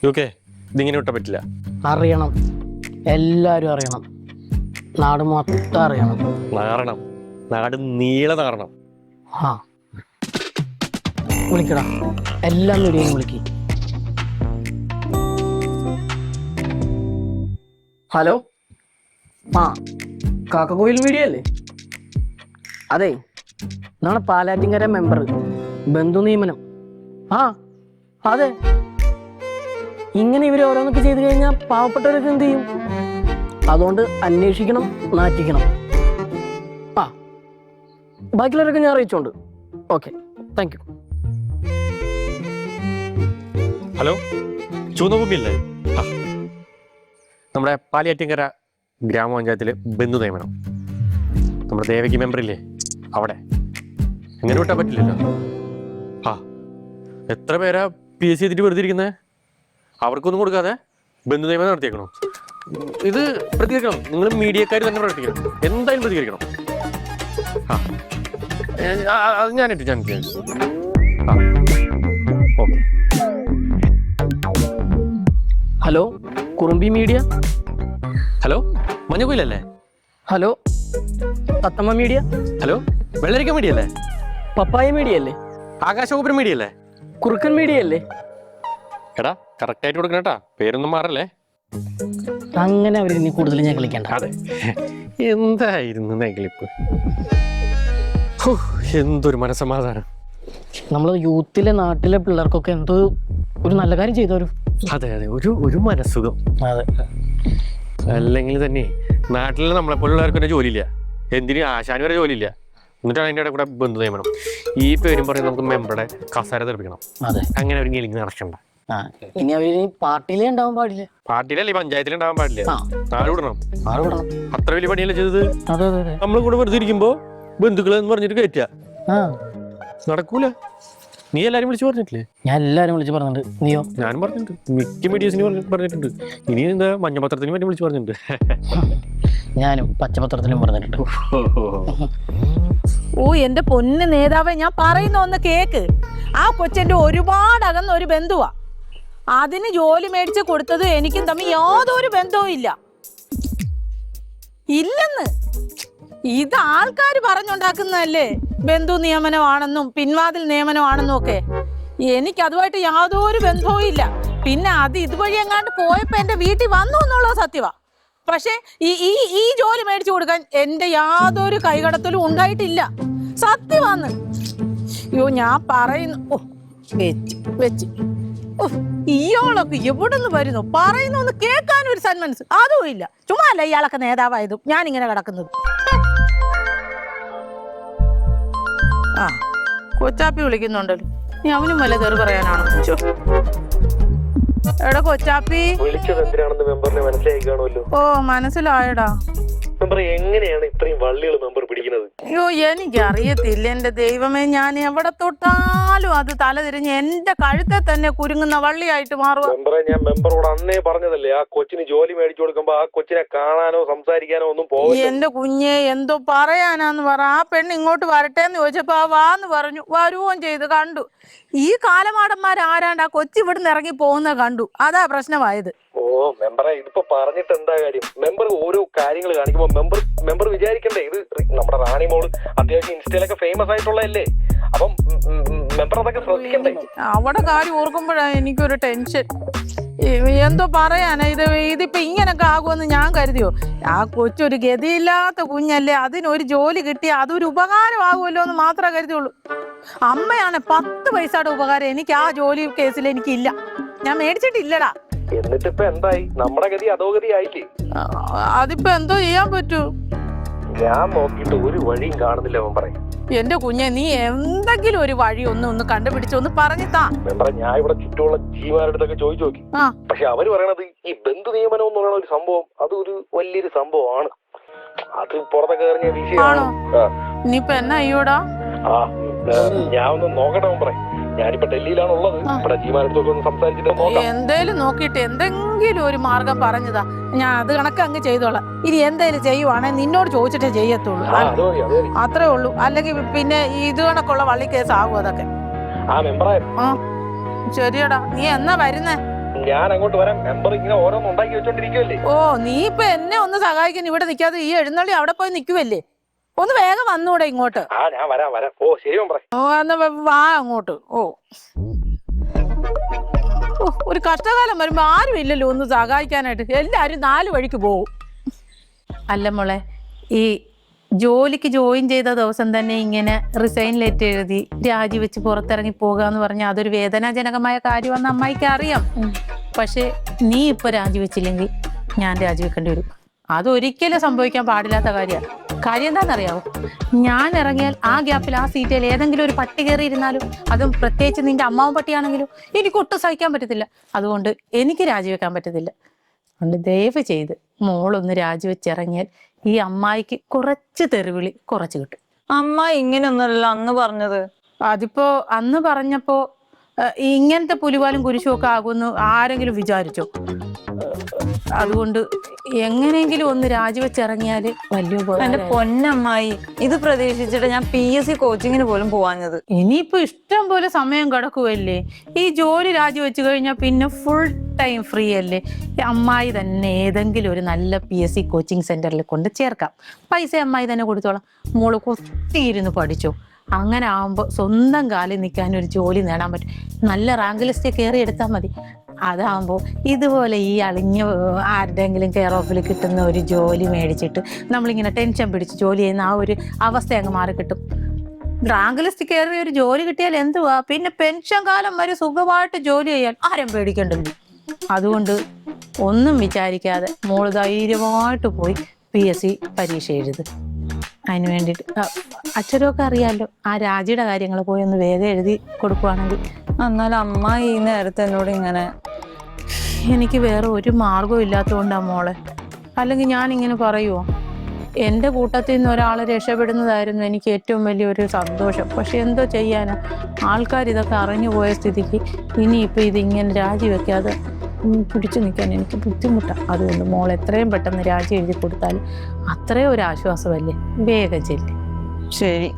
Okay, ഇതിങ്ങനെ വിട്ടാൻ പറ്റില്ല. അറിയണം, എല്ലാരും അറിയണം, നാട് മൊത്തം അറിയണം. നാറണം, നാട് നീളെ നാറണം. ആ വിളിക്കടാ, എല്ലാം വീഡിയോയും വിളിക്ക്. ഹലോ, ആ കാക്കക്കോയിൽ മീഡിയ അല്ലേ? അതെ, നാളെ പാലാറ്റിങ്കര മെമ്പർ ബന്ധു നിയമനം. ആ അതെ, ഇങ്ങനെ ഇവർ ഓരോന്നൊക്കെ ചെയ്ത് കഴിഞ്ഞാൽ പാവപ്പെട്ടവരൊക്കെ എന്ത് ചെയ്യും? അതുകൊണ്ട് അന്വേഷിക്കണം, നാറ്റിക്കണം. ആ ബാക്കിയുള്ളവരൊക്കെ ഞാൻ അറിയിച്ചോണ്ട്. Okay, thank you. ഹലോ, ചൂന്നഭൂമിയല്ലേ? ആ, നമ്മുടെ പാലിയാറ്റിങ്കര ഗ്രാമപഞ്ചായത്തിൽ ബന്ധു നിയമനം. നമ്മുടെ ദേവകി മെമ്പറില്ലേ, അവിടെ. എങ്ങനെ വിട്ടാൻ പറ്റില്ലല്ലോ. ആ, എത്ര പേരാ PSC ചെയ്തിട്ട് വെറുതെ ഇരിക്കുന്നത്? അവർക്കൊന്നും കൊടുക്കാതെ ബന്ധു നിയമനം നടത്തിയേക്കണം. ഇത് പ്രതികരിക്കണം, നിങ്ങൾ മീഡിയക്കാർ തന്നെ പ്രവർത്തിക്കണം, എന്തായാലും പ്രതികരിക്കണം. ആ, അത് ഞാനിട്ടു. ആ, okay. Hello, Kurumbi media. Hello, മഞ്ഞക്കുയിലല്ലേ? Hello, Thathamma media. Hello, Vellarikka media അല്ലേ? പപ്പായ മീഡിയ അല്ലേ? ആകാശഗോപുരം മീഡിയ അല്ലേ? കുറുക്കൻ മീഡിയ അല്ലേ? എടാ, കറക്റ്റ് ആയിട്ട് കൊടുക്കണം കേട്ടാ, പേരൊന്നും മാറല്ലേ. അങ്ങനെ അവർ ഇനി കൂടുതൽ ഞാൻ കളിക്കണ്ട. അതെ, എന്തായിരുന്നു നെഗളിപ്പ്. എന്തൊരു മനസമാധാനം. നമ്മൾ യൂത്തിലെ നാട്ടിലെ പിള്ളേർക്കൊക്കെ എന്തോ ഒരു നല്ല കാര്യം ചെയ്തവരും. അതെ അതെ, ഒരു മനസ്സുഖം. അതെ, അല്ലെങ്കിൽ തന്നെ നാട്ടിൽ നമ്മളെപ്പോലുള്ളവർക്ക് തന്നെ ജോലിയില്ല, എന്തിന് ആശാന് വരെ ജോലിയില്ല. എന്നിട്ടാണ് അതിൻ്റെ ഇടയിൽ കൂടെ ബന്ധു നിയമനം. ഈ പേരും പറഞ്ഞ് നമുക്ക് മെമ്പറുടെ കസേര തെറിപ്പിക്കണം. അതെ, അങ്ങനെ ഒരു ഗെലിങ് നടക്കണ്ട. ഇനി അവര് പാർട്ടിയിലേ ഉണ്ടാവാൻ പാടില്ല. പാർട്ടിയിലല്ലേ, പഞ്ചായത്തിൽ ഉണ്ടാവാൻ പാടില്ല. നാട് വിടണം. അത്ര വലിയ പണിയല്ലേ ചെയ്തത്. അതെ അതെ അതെ, നമ്മൾ കൂടെ വെറുതെ ഇരിക്കുമ്പോ ബന്ധുക്കളെ എന്ന് പറഞ്ഞിട്ട് കയറ്റുക നടക്കൂല. നീ എല്ലാരും വിളിച്ചു പറഞ്ഞിട്ടില്ലേ? ഞാൻ എല്ലാരും വിളിച്ച് പറഞ്ഞിട്ടുണ്ട്. നീയോ? ഞാനും പറഞ്ഞിട്ടുണ്ട്, മിക്ക മീഡിയസിന് പറഞ്ഞിട്ടുണ്ട്. ഇനി എന്താ മഞ്ഞപത്രത്തിന് വേണ്ടി വിളിച്ചു പറഞ്ഞിട്ടുണ്ട്. ഞാനും പച്ചപത്രത്തിലും പറഞ്ഞിട്ടുണ്ട്. ഓ എന്റെ പൊന്ന് നേതാവേ, ഞാൻ പറയുന്ന ഒന്ന് കേക്ക്. ആ കൊച്ചെന്റെ ഒരുപാട് അകന്ന ഒരു ബന്ധുവാ. അതിന് ജോലി മേടിച്ച് കൊടുത്തത് എനിക്കും തമ്മിൽ യാതൊരു ബന്ധവും ഇല്ലെന്ന്. ഇത് ആൾക്കാർ പറഞ്ഞുണ്ടാക്കുന്നതല്ലേ, ബന്ധു നിയമനമാണെന്നും പിൻവാതിൽ നിയമനമാണെന്നും ഒക്കെ. എനിക്ക് അതുമായിട്ട് യാതൊരു ബന്ധവും ഇല്ല. പിന്നെ അത് ഇതുവഴി എങ്ങാണ്ട് പോയപ്പോ എന്റെ വീട്ടിൽ വന്നു എന്നുള്ളത് സത്യവാ. പക്ഷെ ഈ ജോലി മേടിച്ചു കൊടുക്കാൻ എന്റെ യാതൊരു കൈകടത്തലും ഉണ്ടായിട്ടില്ല, സത്യമാന്ന്. അയ്യോ, ഞാൻ പറയുന്നു. ഓ വെച്ച് ഇയാളൊക്കെ എവിടെ നിന്ന് വരുന്നു? പറയുന്നു ഒന്ന് കേൾക്കാനും ഒരു സന്മനസ് അതും ഇല്ല. ചുമ്മാ അല്ല ഇയാളൊക്കെ നേതാവായതും ഞാനിങ്ങനെ കിടക്കുന്നത്. ആ, കൊച്ചാപ്പി വിളിക്കുന്നുണ്ടല്ലോ. നീ അവനും വല്ല തെറി പറയാനാണോ? എടാ കൊച്ചാപ്പി, ഓ മനസ്സിലായടാ. എങ്ങനെയാണ് ഇത്രയും വള്ളികൾ മെമ്പർ പിടിക്കുന്നത്? അയ്യോ, എനിക്കറിയത്തില്ല എന്റെ ദൈവമേ. ഞാൻ എവിടെ തൊട്ടാലും അത് തലതിരിഞ്ഞ് എന്റെ കഴുത്തെ തന്നെ കുരുങ്ങുന്ന വള്ളിയായിട്ട് മാറുക. ഞാൻ മെമ്പറോട് അന്നേ പറഞ്ഞതല്ലേ, ആ കൊച്ചിന് ജോലി മേടിച്ചു കൊടുക്കുമ്പോ ആ കൊച്ചിനെ കാണാനോ സംസാരിക്കാനോ ഒന്നും പോകില്ല. എന്റെ കുഞ്ഞെ എന്തോ പറയാനാന്ന് പറ. ആ പെണ്ണ് ഇങ്ങോട്ട് വരട്ടെന്ന് ചോദിച്ചപ്പോ ആ വാന്ന് പറഞ്ഞു, വരുകയും ചെയ്ത് കണ്ടു. ഈ കാലമാടന്മാരാരാണ്ട് ആ കൊച്ചി ഇവിടുന്ന് ഇറങ്ങി പോകുന്ന കണ്ടു. അതാ പ്രശ്നമായത്. ഓ മെമ്പറെ, ഇതിപ്പോ പറഞ്ഞിട്ട് എന്താ കാര്യം? മെമ്പർ ഓരോ കാര്യങ്ങൾ കാണിക്കുമ്പോ മെമ്പർ വിചാരിക്കണ്ടേ, ഇത് നമ്മുടെ റാണി മോള് അത്യാവശ്യം ഇൻസ്റ്റയിലൊക്കെ ഫേമസ് ആയിട്ടുള്ളതല്ലേ, അപ്പം മെമ്പർ അതൊക്കെ ശ്രദ്ധിക്കണ്ടേ? അവിടെ കാര്യം ഓർക്കുമ്പോഴാണ് എനിക്കൊരു ടെൻഷൻ. എന്തോ പറയാനാ, ഇതിപ്പോ ഇങ്ങനൊക്കെ ആകുമെന്ന് ഞാൻ കരുതിയോ? ആ കൊച്ചൊരു ഗതിയില്ലാത്ത കുഞ്ഞല്ലേ, അതിനൊരു ജോലി കിട്ടിയ അതൊരു ഉപകാരമാകുമല്ലോ എന്ന് മാത്രമേ കരുതിയുള്ളൂ. അമ്മയാണ് 10 പൈസയുടെ ഉപകാരം എനിക്ക് ആ ജോലി കേസിൽ എനിക്കില്ല. ഞാൻ മേടിച്ചിട്ടില്ലടാ. എന്നിട്ടിപ്പോ എന്തായി? നമ്മുടെ ഗതി അധോഗതി ആയില്ലേ? അതിപ്പോ എന്തോ ചെയ്യാൻ പറ്റൂ? ഞാൻ നോക്കിയിട്ട് ഒരു വഴിയും കാണുന്നില്ല മെമ്പറെ. എന്റെ കുഞ്ഞെ, നീ എന്തെങ്കിലും ഒരു വഴി ഒന്ന് കണ്ടുപിടിച്ചൊന്ന് പറഞ്ഞു താ. മെമ്പറെ, ഞാൻ ഇവിടെ ചുറ്റുമുള്ള ജീമാരുടെ അടുത്തൊക്കെ ചോദിച്ചു നോക്കി. പക്ഷെ അവര് പറയണത് ഈ ബന്ധു നിയമനം എന്ന് പറയുന്ന ഒരു സംഭവം അതൊരു വലിയൊരു സംഭവമാണ്. അത് പുറത്തൊക്കെ എറിഞ്ഞ വിഷയമാണ്. ഇനിയിപ്പൊ എന്നാ അയ്യോടാ? ഞാൻ ഒന്ന് നോക്കട്ടെ മെമ്പറെ. ഞാനിപ്പോ ഡൽഹിയിലാണുള്ളത്. ഇവിടെ ജീമാനടുത്തൊക്കെ ഒന്ന് സംസാരിച്ചിട്ട് നോക്കാം. എന്തേലും നോക്കിയിട്ട് എന്തെങ്കിലും ഒരു മാർഗം പറഞ്ഞതാ, ഞാൻ അത് കണക്ക് അങ്ങ് ചെയ്തോളാം. ഇനി എന്തേലും ചെയ്യുവാണെങ്കിൽ നിന്നോട് ചോദിച്ചിട്ടേ ചെയ്യത്തുള്ളൂ. അത്രേ ഉള്ളൂ. അല്ലെങ്കിൽ പിന്നെ ഇത് കണക്കുള്ള വള്ളി കേസ് ആകും അതൊക്കെ. ശരിയടാ, നീ എന്നാ വരുന്നേ? ഞാൻ അങ്ങോട്ട് വരാം. മെമ്പർ ഇങ്ങനെ ഓരോന്ന് ഉണ്ടാക്കി വെച്ചോണ്ടിരിക്കുവല്ലേ. ഓ നീ ഇപ്പൊ എന്നെ ഒന്ന് സഹായിക്കാൻ ഇവിടെ നിൽക്കാതെ ഈ എഴുന്നള്ളി അവിടെ പോയി നിൽക്കുവല്ലേ? ഒന്ന് വേഗം വന്നൂടെ ഇങ്ങോട്ട്. ഞാൻ വരാം. ഓ ശരി മെമ്പറെ. ഓ എന്നാ വാ അങ്ങോട്ട്. ഓ ഒരു കഷ്ടകാലം വരുമ്പോ ആരും ഇല്ലല്ലോ ഒന്ന് സഹായിക്കാനായിട്ട്. എല്ലാരും 4 വഴിക്ക് പോകും. അല്ല മോളെ, ഈ ജോലിക്ക് ജോയിൻ ചെയ്ത ദിവസം തന്നെ ഇങ്ങനെ റിസൈൻ ലെറ്റർ എഴുതി രാജിവെച്ച് പുറത്തിറങ്ങി പോകാന്ന് പറഞ്ഞാൽ അതൊരു വേദനാജനകമായ കാര്യമെന്ന് അമ്മായിക്ക് അറിയാം. പക്ഷെ നീ ഇപ്പൊ രാജിവെച്ചില്ലെങ്കിൽ ഞാൻ രാജിവെക്കേണ്ടി വരും. അതൊരിക്കലും സംഭവിക്കാൻ പാടില്ലാത്ത കാര്യമാണ്. കാര്യം എന്താണെന്നറിയാവോ? ഞാൻ ഇറങ്ങിയാൽ ആ ഗ്യാപ്പിൽ ആ സീറ്റിൽ ഏതെങ്കിലും ഒരു പട്ടി കയറി ഇരുന്നാലും, അതും പ്രത്യേകിച്ച് നിന്റെ അമ്മാവൻ പട്ടിയാണെങ്കിലും എനിക്ക് ഒട്ടും സഹിക്കാൻ പറ്റത്തില്ല. അതുകൊണ്ട് എനിക്ക് രാജിവെക്കാൻ പറ്റത്തില്ല. അതുകൊണ്ട് ദയവ് ചെയ്ത് മോളൊന്ന് രാജിവെച്ചിറങ്ങിയാൽ ഈ അമ്മായിക്ക് കുറച്ച് തെറിവിളി കുറച്ച് കിട്ടും. അമ്മ ഇങ്ങനെയൊന്നുമല്ല അന്ന് പറഞ്ഞത്. അതിപ്പോ അന്ന് പറഞ്ഞപ്പോ ഇങ്ങനത്തെ പുലിവാലും കുരിശും ഒക്കെ ആകുമെന്ന് ആരെങ്കിലും വിചാരിച്ചോ? അതുകൊണ്ട് എങ്ങനെയെങ്കിലും ഒന്ന് രാജിവെച്ചിറങ്ങിയാല് വലിയ എന്റെ പൊന്നമ്മായി, ഇത് പ്രതീക്ഷിച്ചിട്ട് ഞാൻ PSC കോച്ചിങ്ങിന് പോലും പോവാഞ്ഞത്. ഇനിയിപ്പോ ഇഷ്ടം പോലെ സമയം കിടക്കുവല്ലേ. ഈ ജോലി രാജിവെച്ച് കഴിഞ്ഞാൽ പിന്നെ ഫുൾ ടൈം ഫ്രീ അല്ലേ. അമ്മായി തന്നെ ഏതെങ്കിലും ഒരു നല്ല PSC കോച്ചിങ് സെന്ററിൽ കൊണ്ട് ചേർക്കാം. പൈസ അമ്മായി തന്നെ കൊടുത്തോളാം. മോള് കൊത്തിയിരുന്ന് പഠിച്ചോ. അങ്ങനെ ആവുമ്പോൾ സ്വന്തം കാലിൽ നിൽക്കാൻ ഒരു ജോലി നേടാൻ പറ്റും. നല്ല റാങ്ക് ലിസ്റ്റ് കയറി എടുത്താൽ മതി. അതാകുമ്പോൾ ഇതുപോലെ ഈ അളിഞ്ഞ ആരുടെയെങ്കിലും കെയർ ഓഫിൽ കിട്ടുന്ന ഒരു ജോലി മേടിച്ചിട്ട് നമ്മളിങ്ങനെ ടെൻഷൻ പിടിച്ച് ജോലി ചെയ്യുന്ന ആ ഒരു അവസ്ഥ അങ്ങ് മാറി കിട്ടും. റാങ്ക് ലിസ്റ്റ് കയറി ഒരു ജോലി കിട്ടിയാൽ എന്തുവാ, പിന്നെ പെൻഷൻ കാലം വരെ സുഖമായിട്ട് ജോലി ചെയ്യാൻ ആരും പേടിക്കണ്ടല്ലോ. അതുകൊണ്ട് ഒന്നും വിചാരിക്കാതെ മോള് ധൈര്യമായിട്ട് പോയി PSC പരീക്ഷ എഴുത്. അതിന് വേണ്ടിയിട്ട് അച്ഛനൊക്കെ അറിയാമല്ലോ. ആ രാജിയുടെ കാര്യങ്ങൾ പോയി ഒന്ന് വേഗം എഴുതി കൊടുക്കുവാണെങ്കിൽ. എന്നാലും അമ്മ ഈ നേരത്തെ എന്നോട് ഇങ്ങനെ. എനിക്ക് വേറെ ഒരു മാർഗവും ഇല്ലാത്തതുകൊണ്ടാണ് മോളെ. അല്ലെങ്കിൽ ഞാനിങ്ങനെ പറയുമോ? എൻ്റെ കൂട്ടത്തിൽ നിന്ന് ഒരാളെ രക്ഷപ്പെടുന്നതായിരുന്നു എനിക്ക് ഏറ്റവും വലിയൊരു സന്തോഷം. പക്ഷെ എന്തോ ചെയ്യാനാ, ആൾക്കാർ ഇതൊക്കെ അറിഞ്ഞു പോയ സ്ഥിതിക്ക് ഇനിയിപ്പോൾ ഇതിങ്ങനെ രാജിവെക്കാതെ പിടിച്ചു നിൽക്കാൻ എനിക്ക് ബുദ്ധിമുട്ടാണ്. അതുകൊണ്ട് മോൾ എത്രയും പെട്ടെന്ന് രാജി എഴുതി കൊടുത്താൽ അത്രയും ഒരു ആശ്വാസമല്ലേ. വേഗം ചെല്ലി. ശരി.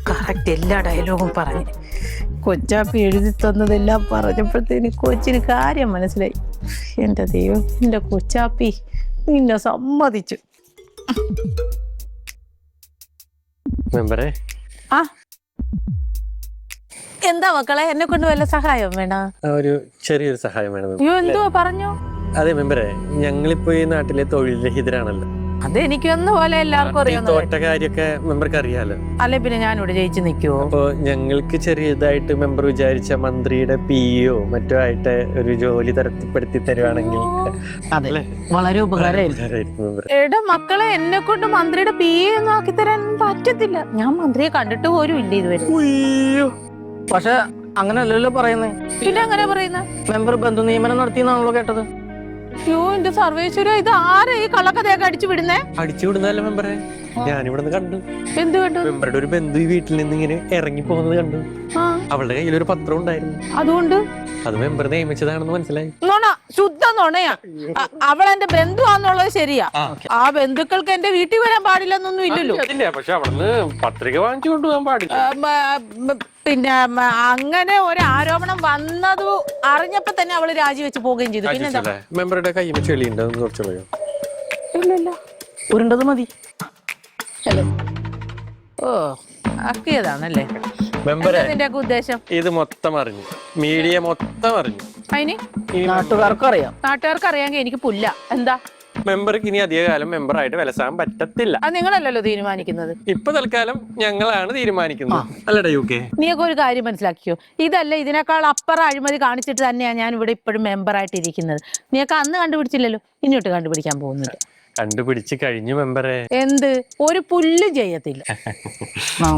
കറക്റ്റ് എല്ലാ ഡയലോഗും പറഞ്ഞ് കൊച്ചാപ്പി എഴുതി തന്നതെല്ലാം പറഞ്ഞപ്പോഴത്തേന് കൊച്ചിന് കാര്യം മനസ്സിലായി. എൻ്റെ ദൈവം, എൻ്റെ കൊച്ചാപ്പി നിന്നെ സമ്മതിച്ചു. മെമ്പറെ. ആ എന്താ മക്കളെ, എന്നെ കൊണ്ട് വല്ല സഹായം വേണ? ഒരു ചെറിയൊരു സഹായം വേണം. അയ്യോ എന്തുവാ പറഞ്ഞോ? അതെ മെമ്പറെ, ഞങ്ങളിപ്പോ ഈ നാട്ടിലെ തൊഴിൽ രഹിതരാണല്ലോ. അതെനിക്കൊന്നു പോലെ എല്ലാവർക്കും അറിയാം. തോറ്റ കാര്യമൊക്കെ മെമ്പർക്ക് അറിയാലോ. അല്ലെ പിന്നെ ഞാനിവിടെ ജയിച്ചു നിൽക്കുവോ? അപ്പൊ ഞങ്ങൾക്ക് ചെറിയതായിട്ട് മെമ്പർ വിചാരിച്ച മന്ത്രിയുടെ PO മറ്റോ ആയിട്ട് ഒരു ജോലി തരപ്പെടുത്തി തരുവാണെങ്കിൽ വളരെ ഉപകാരമായിരുന്നു. എടാ മക്കളെ, എന്നെ കൊണ്ട് മന്ത്രിയുടെ PA ഒന്നും ആക്കി തരാൻ പറ്റത്തില്ല. ഞാൻ മന്ത്രിയെ കണ്ടിട്ട് പോലും ഇല്ല ഇതുവരെ. പക്ഷെ അങ്ങനെയല്ലല്ലോ പറയുന്നേ. പിന്നെ അങ്ങനെ പറയുന്ന മെമ്പർ ബന്ധു നിയമനം നടത്തിയെന്നാണല്ലോ കേട്ടത്. അയ്യോ എന്റെ സർവേശ്വര, ഇത് ആരാ ഈ കള്ളക്കഥയൊക്കെ അടിച്ചു വിടുന്നേ? അടിച്ചു വിടുന്നതല്ല മെമ്പറെ, ഞാനിവിടെ കണ്ടു. എന്ത് കണ്ടു? മെമ്പറുടെ ഒരു ബന്ധു ഈ വീട്ടിൽ നിന്ന് ഇങ്ങനെ ഇറങ്ങി പോകുന്നത് കണ്ടു. അവളുടെ കയ്യിൽ ഒരു പത്രം ഉണ്ടായിരുന്നു. അതുകൊണ്ട് അത് മെമ്പർ നിയമിച്ചതാണെന്ന് മനസ്സിലായി. നോണ, ശുദ്ധ നോണയാ. അവൾ എന്റെ ബന്ധുവാന്നുള്ളത് ശരിയാ. ആ ബന്ധുക്കൾക്ക് എന്റെ വീട്ടിൽ വരാൻ പാടില്ലെന്നൊന്നും ഇല്ലല്ലോ. പക്ഷെ അവിടുന്ന് പത്രിക വാങ്ങിച്ചു കൊണ്ടുപോകാൻ പാടില്ല. പിന്നെ അങ്ങനെ ഒരു ആരോപണം വന്നത് അറിഞ്ഞപ്പോ തന്നെ അവള് രാജിവെച്ച് പോവുകയും ചെയ്തു. പിന്നെ മെമ്പറുടെ കയ്യിൽ ചെളിയുണ്ടോ കുറച്ചുള്ളൂ? ഇല്ലല്ലോ, ഉരുണ്ടത് മതി. ഓ ആക്കിയതാണല്ലേ മെമ്പറെ. നിന്റെ ഉദ്ദേശം ഇത് മൊത്തം അറിഞ്ഞു, മീഡിയ മൊത്തം അറിഞ്ഞു. അതിന് നാട്ടുകാർക്ക് അറിയാം. നാട്ടുകാർക്ക് അറിയാമെങ്കിൽ എനിക്ക് പുല്ല. എന്താ മെമ്പർക്ക് ഇനി അധികകാലം മെമ്പറായിട്ട് വിലസാൻ പറ്റത്തില്ല. അത് നിങ്ങളല്ലല്ലോ തീരുമാനിക്കുന്നത്. ഇപ്പൊ തൽക്കാലം ഞങ്ങളാണ് തീരുമാനിക്കുന്നത്. അല്ലടാ UK. നീയൊക്കെ ഒരു കാര്യം മനസ്സിലാക്കിയോ? ഇതല്ല, ഇതിനേക്കാൾ അപ്പുറം അഴിമതി കാണിച്ചിട്ട് തന്നെയാണ് ഞാൻ ഇവിടെ ഇപ്പോഴും മെമ്പറായിട്ട് ഇരിക്കുന്നത്. നീയൊക്കെ അന്ന് കണ്ടുപിടിച്ചില്ലല്ലോ, ഇനിയോട്ട് കണ്ടുപിടിക്കാൻ പോകുന്നില്ല. കണ്ടുപിടിച്ച് കഴിഞ്ഞു മെമ്പറെ. എന്ത്? ഒരു പുല്ലും ചെയ്യത്തില്ല.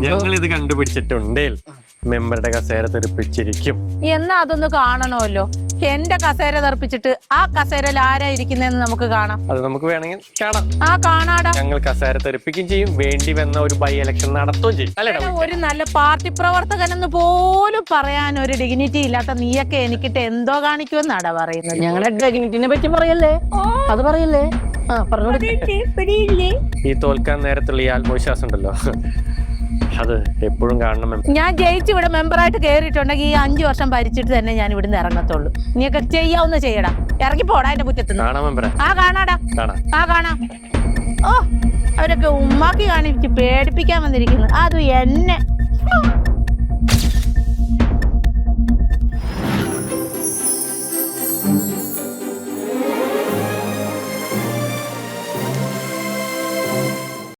ഞങ്ങൾ ഇത് കണ്ടുപിടിച്ചിട്ടുണ്ടേൽ മെമ്പറുടെ കസേര തെറിപ്പിച്ചിരിക്കും. എന്നാ അതൊന്ന് കാണണമല്ലോ. എന്റെ കസേര തെറിപ്പിച്ചിട്ട് ആ കസേരയിൽ ആരാ ഇരിക്കുന്നതെന്ന് നമുക്ക് കാണാം. അത് നമുക്ക് വേണമെങ്കിൽ കാണാം. ആ കാണാടാ. ഞങ്ങൾ കസേര തെറിപ്പിക്കുകയും ചെയ്യും, വേണ്ടി വന്ന ഒരു ബൈ ഇലക്ഷൻ നടത്തുകയും ചെയ്യും. അല്ലേടാ? ഒരു നല്ല പാർട്ടി പ്രവർത്തകനെന്ന് പോലും പറയാൻ ഒരു ഡിഗ്നിറ്റി ഇല്ലാത്ത നീയൊക്കെ എനിക്കിട്ട് എന്തോ കാണിക്കുമെന്നാടാ പറയുന്നത്. ഞങ്ങളുടെ ഡിഗ്നിറ്റിനെ പറ്റി പറയല്ലേ, അത് പറയല്ലേ. ഈ തോൽക്കാൻ നേരത്തുള്ള ഈ ആത്മവിശ്വാസം ഉണ്ടല്ലോ, അത് എപ്പോഴും കാണണം മെമ്പർ. ഞാൻ ജയിച്ച് ഇവിടെ മെമ്പറായിട്ട് കയറിയിട്ടുണ്ടെങ്കിൽ ഈ 5 വർഷം ഭരിച്ചിട്ട് തന്നെ ഞാൻ ഇവിടുന്ന് ഇറങ്ങത്തുള്ളൂ. നീയൊക്കെ ചെയ്യാവുന്ന ചെയ്യടാ. ഇറങ്ങി പോടാ എന്റെ മുറ്റത്ത്. കാണാം മെമ്പറെ. ആ കാണാടാ. കാണാം. ആ കാണാം. ഓ അവരൊക്കെ ഉമ്മാക്കി കാണിച്ച് പേടിപ്പിക്കാൻ വന്നിരിക്കുന്നു. അതും എന്നെ.